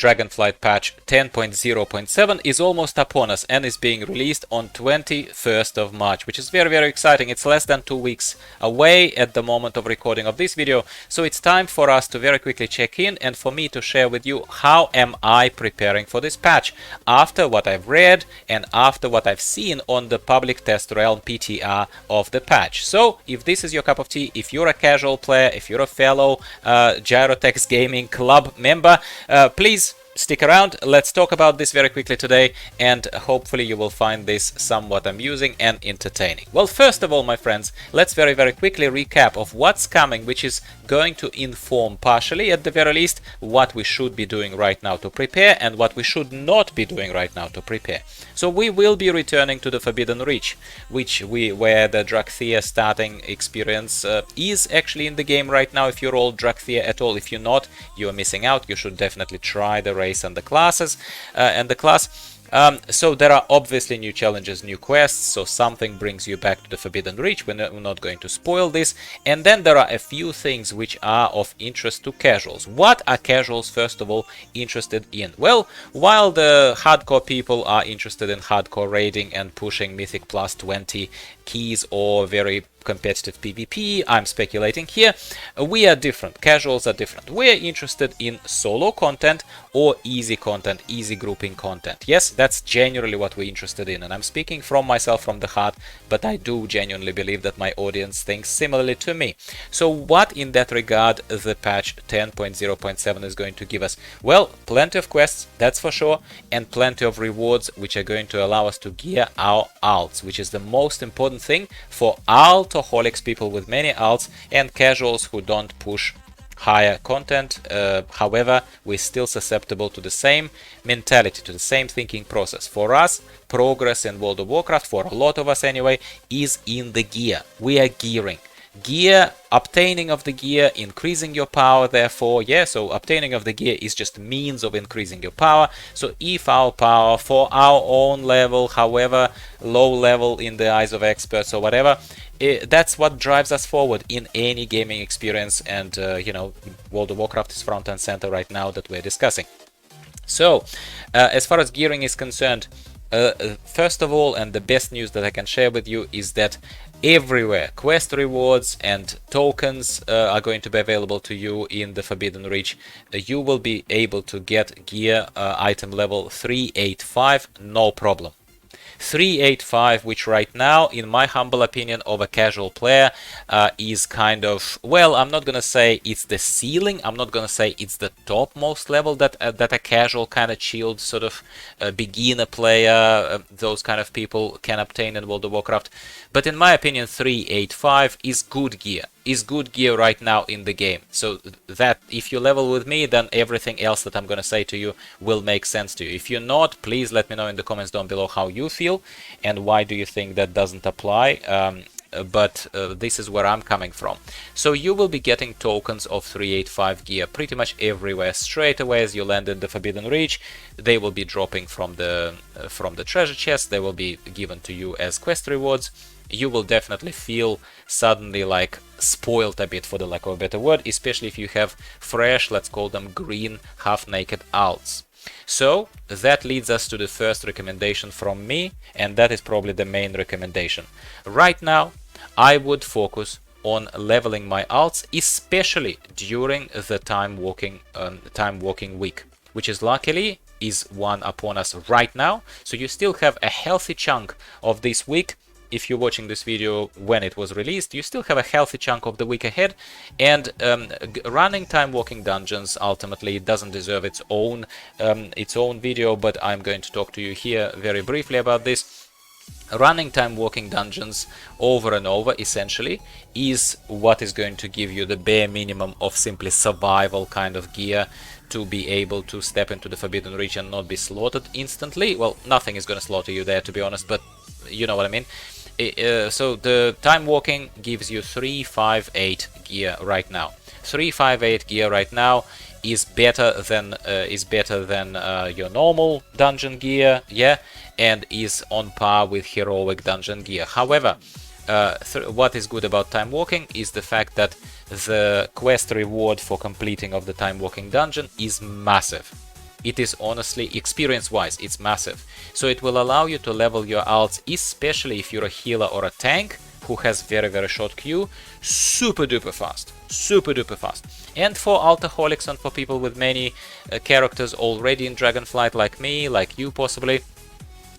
Dragonflight Patch 10.0.7 is almost upon us and is being released on 21st of March, which is very, very exciting. It's less than 2 weeks away at the moment of recording of this video, so it's time for us to very quickly check in and for me to share with you how am I preparing for this patch after what I've read and after what I've seen on the public test realm PTR of the patch. So if this is your cup of tea, if you're a casual player, if you're a fellow Gyrotex Gaming Club member, please stick around. Let's talk about this very quickly today, and hopefully you will find this somewhat amusing and entertaining. Well, first of all, my friends, let's very, very quickly recap of what's coming, which is going to inform partially, at the very least, what we should be doing right now to prepare and what we should not be doing right now to prepare. So we will be returning to the Forbidden Reach, where the Drakthea starting experience is actually in the game right now. If you're all Drakthea at all, if you're not, you are missing out. You should definitely try the race and the classes and the class. So there are obviously new challenges, new quests, so something brings you back to the Forbidden Reach. We're not going to spoil this. And then there are a few things which are of interest to casuals. What are casuals, first of all, interested in? Well, while the hardcore people are interested in hardcore raiding and pushing Mythic Plus 20 keys or very competitive PvP, I'm speculating here, we are different. Casuals are different. We're interested in solo content or easy content, easy grouping content. Yes, that's genuinely what we're interested in, and I'm speaking from myself, from the heart, but I do genuinely believe that my audience thinks similarly to me. So what in that regard the patch 10.0.7 is going to give us? Well, plenty of quests, that's for sure, and plenty of rewards which are going to allow us to gear our alts, which is the most important thing for altaholics, people with many alts, and casuals who don't push higher content. However, we're still susceptible to the same mentality, to the same thinking process. For us, progress in World of Warcraft, for a lot of us anyway, is in the gear. We are gearing. Gear, obtaining of the gear, increasing your power, therefore, yeah, so obtaining of the gear is just means of increasing your power. So if our power for our own level, however low level in the eyes of experts or whatever, that's what drives us forward in any gaming experience, and you know, World of Warcraft is front and center right now that we're discussing. So as far as gearing is concerned, first of all, and the best news that I can share with you is that everywhere quest rewards and tokens are going to be available to you in the Forbidden Reach. You will be able to get gear item level 385, no problem. 385, which right now, in my humble opinion of a casual player, is kind of, well, I'm not gonna say it's the ceiling, I'm not gonna say it's the topmost level that that a casual kind of chilled sort of beginner player, those kind of people can obtain in World of Warcraft. But in my opinion, 385 is good gear. Is good gear right now in the game. So that if you level with me, then everything else that I'm gonna say to you will make sense to you. If you're not, please let me know in the comments down below how you feel and why do you think that doesn't apply. But this is where I'm coming from. So you will be getting tokens of 385 gear pretty much everywhere straight away as you land in the Forbidden Reach. They will be dropping from the treasure chest. They will be given to you as quest rewards. You will definitely feel suddenly like spoiled a bit, for the lack of a better word, especially if you have fresh, let's call them green, half-naked alts. So that leads us to the first recommendation from me, and that is probably the main recommendation. Right now, I would focus on leveling my alts, especially during the time walking week, which is luckily is one upon us right now. So you still have a healthy chunk of this week. If you're watching this video when it was released, you still have a healthy chunk of the week ahead, and running time walking dungeons ultimately doesn't deserve its own video, but I'm going to talk to you here very briefly about this. Running time walking dungeons over and over essentially is what is going to give you the bare minimum of simply survival kind of gear to be able to step into the Forbidden Reach and not be slaughtered instantly. Well, nothing is going to slaughter you there, to be honest, but you know what I mean. So the time walking gives you 358 gear right now. 358 gear right now is better than your normal dungeon gear, yeah, and is on par with heroic dungeon gear. However, what is good about time walking is the fact that the quest reward for completing of the time walking dungeon is massive. it is honestly, experience-wise, it's massive. So it will allow you to level your alts, especially if you're a healer or a tank who has very short Q, super duper fast. Super duper fast. And for alcoholics and for people with many characters already in Dragonflight, like me, like you possibly,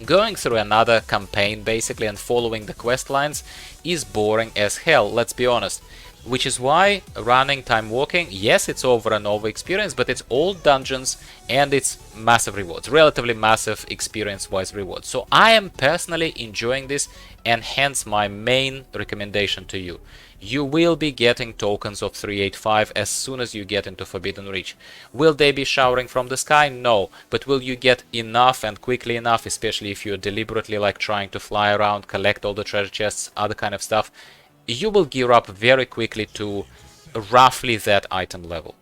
going through another campaign basically and following the quest lines is boring as hell, let's be honest. Which is why running time walking, yes, it's over and over experience, but it's all dungeons and it's massive rewards, relatively massive experience-wise rewards. So I am personally enjoying this, and hence my main recommendation to you. You will be getting tokens of 385 as soon as you get into Forbidden Reach. Will they be showering from the sky? No. But will you get enough and quickly enough, especially if you're deliberately like trying to fly around, collect all the treasure chests, other kind of stuff? You will gear up very quickly to roughly that item level.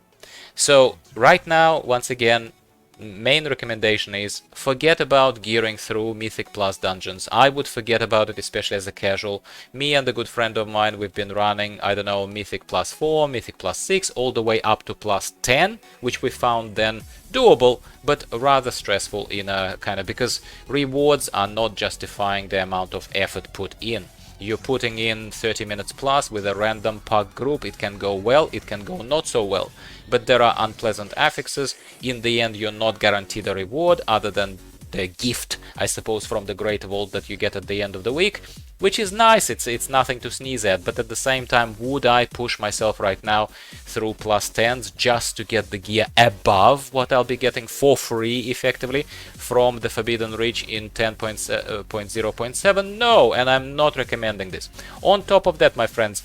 So right now, once again, main recommendation is forget about gearing through Mythic Plus dungeons. I would forget about it, especially as a casual. Me and a good friend of mine, we've been running, I don't know, Mythic Plus 4, Mythic Plus 6, all the way up to Plus 10, which we found then doable, but rather stressful in a kind of, because rewards are not justifying the amount of effort put in. You're putting in 30 minutes plus with a random pug group. It can go well, it can go not so well. But there are unpleasant affixes. In the end, you're not guaranteed a reward other than the gift, I suppose, from the Great Vault that you get at the end of the week, which is nice. It's nothing to sneeze at. But at the same time, would I push myself right now through plus 10s just to get the gear above what I'll be getting for free, effectively, from the Forbidden Reach in 10.0.7? No, and I'm not recommending this. On top of that, my friends,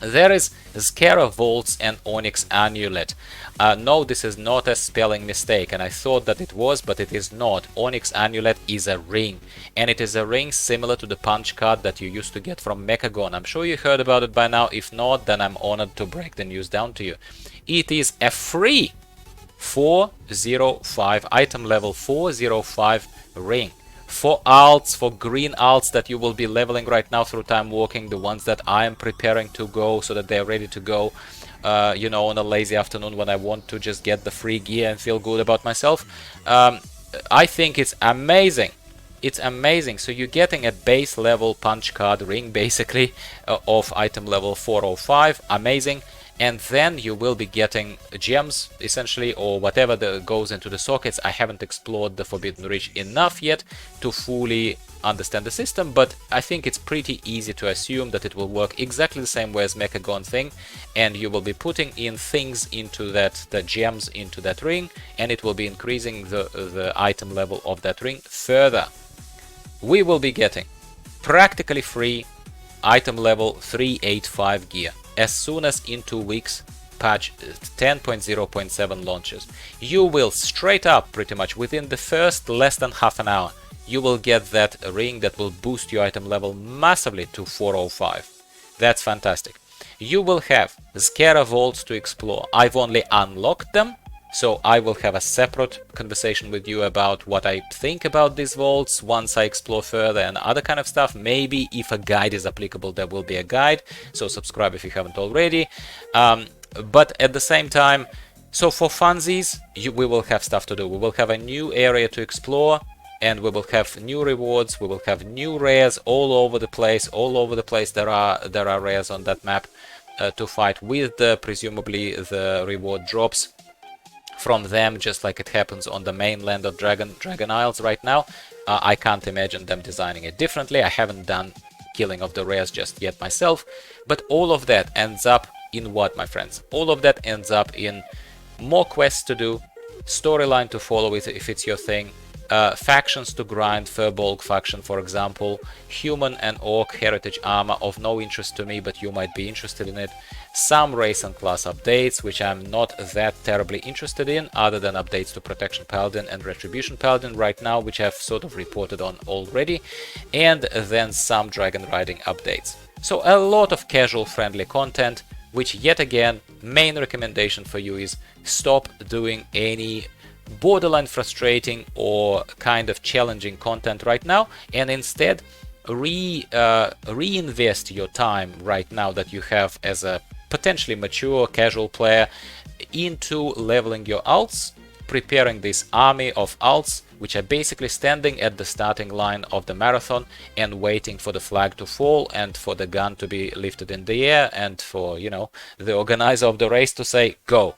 there is Zskera Vaults and Onyx Amulet. No, this is not a spelling mistake, and I thought that it was, but it is not. Onyx Amulet is a ring, and it is a ring similar to the punch card that you used to get from Mechagon. I'm sure you heard about it by now. If not, then I'm honored to break the news down to you. It is a free 405, item level 405 ring. For alts, for green alts that you will be leveling right now through time walking, the ones that I am preparing to go so that they're ready to go, you know, on a lazy afternoon when I want to just get the free gear and feel good about myself. I think it's amazing. It's amazing. So you're getting a base level punch card ring basically of item level 405. Amazing. And then you will be getting gems, essentially, or whatever that goes into the sockets. I haven't explored the Forbidden Reach enough yet to fully understand the system, but I think it's pretty easy to assume that it will work exactly the same way as Mechagon thing, and you will be putting in things into that, the gems into that ring, and it will be increasing the item level of that ring further. We will be getting practically free item level 385 gear as soon as in 2 weeks patch 10.0.7 launches. You will straight up, pretty much within the first less than half an hour, you will get that ring that will boost your item level massively to 405. That's fantastic. You will have Zskera Vaults to explore. I've only unlocked them, so I will have a separate conversation with you about what I think about these vaults once I explore further and other kind of stuff. Maybe if a guide is applicable, there will be a guide, so subscribe if you haven't already. But at the same time, so for funsies, we will have stuff to do. We will have a new area to explore, and we will have new rewards. We will have new rares all over the place. All over the place there are rares on that map to fight with. Presumably the reward drops from them, just like it happens on the mainland of Dragon Isles right now. I can't imagine them designing it differently. I haven't done killing of the rares just yet myself, but all of that ends up in what, my friends? All of that ends up in more quests to do, storyline to follow if it's your thing, factions to grind, Furbolg faction for example, human and orc heritage armor of no interest to me, but you might be interested in it, some race and class updates, which I'm not that terribly interested in, other than updates to Protection Paladin and Retribution Paladin right now, which I've sort of reported on already, and then some dragon riding updates. So a lot of casual friendly content, which yet again, main recommendation for you is stop doing any borderline frustrating or kind of challenging content right now, and instead reinvest your time right now that you have as a potentially mature casual player into leveling your alts, preparing this army of alts, which are basically standing at the starting line of the marathon and waiting for the flag to fall and for the gun to be lifted in the air and for, you know, the organizer of the race to say, go.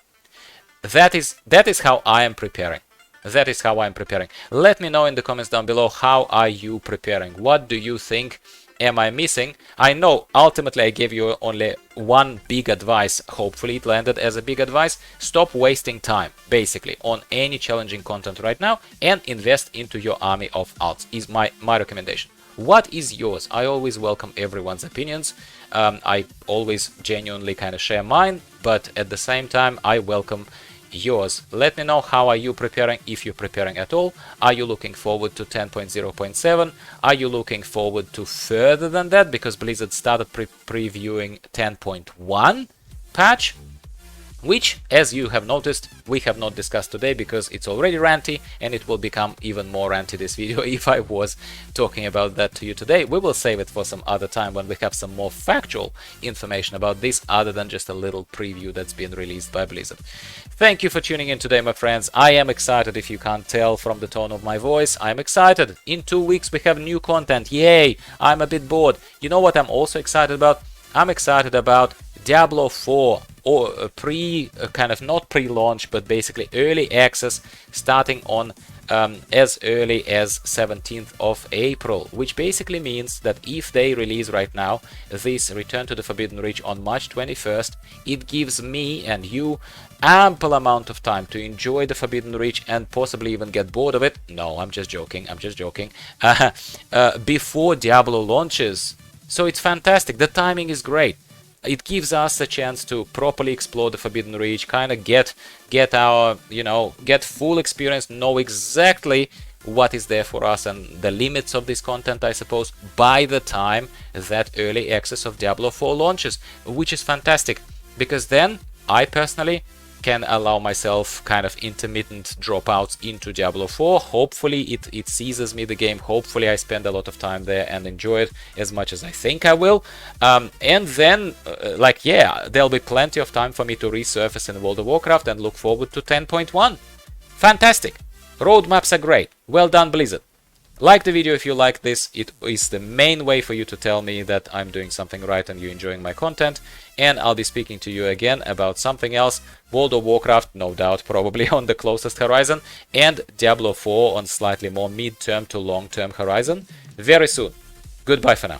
That is how I am preparing. That is how I'm preparing. Let me know in the comments down below, how are you preparing? What do you think am I missing? I know ultimately I gave you only one big advice. Hopefully it landed as a big advice. Stop wasting time, basically, on any challenging content right now and invest into your army of alts is my recommendation. What is yours? I always welcome everyone's opinions. I always genuinely kind of share mine, but at the same time I welcome yours. Let me know, how are you preparing, if you're preparing at all. Are you looking forward to 10.0.7? Are you looking forward to further than that, because Blizzard started previewing 10.1 patch, which, as you have noticed, we have not discussed today because it's already ranty, and it will become even more ranty this video if I was talking about that to you today. We will save it for some other time when we have some more factual information about this, other than just a little preview that's been released by Blizzard. Thank you for tuning in today, my friends. I am excited, if you can't tell from the tone of my voice. I'm excited. In 2 weeks we have new content. Yay! I'm a bit bored. You know what I'm also excited about? I'm excited about Diablo 4, or kind of not pre-launch, but basically early access, starting on as early as 17th of April, which basically means that if they release right now this Return to the Forbidden Reach on March 21st, it gives me and you ample amount of time to enjoy the Forbidden Reach and possibly even get bored of it. No, I'm just joking, before Diablo launches. So it's fantastic, the timing is great. It gives us a chance to properly explore the Forbidden Reach, kind of get our, you know, get full experience, know exactly what is there for us and the limits of this content, I suppose, by the time that early access of Diablo 4 launches, which is fantastic, because then I personally can allow myself kind of intermittent dropouts into Diablo 4. Hopefully it seizes me the game. Hopefully I spend a lot of time there and enjoy it as much as I think I will. And then, like, yeah, there'll be plenty of time for me to resurface in World of Warcraft and look forward to 10.1. Fantastic. Roadmaps are great. Well done, Blizzard. Like the video if you like this. It is the main way for you to tell me that I'm doing something right and you're enjoying my content. And I'll be speaking to you again about something else. World of Warcraft, no doubt, probably on the closest horizon. And Diablo 4 on slightly more mid-term to long-term horizon very soon. Goodbye for now.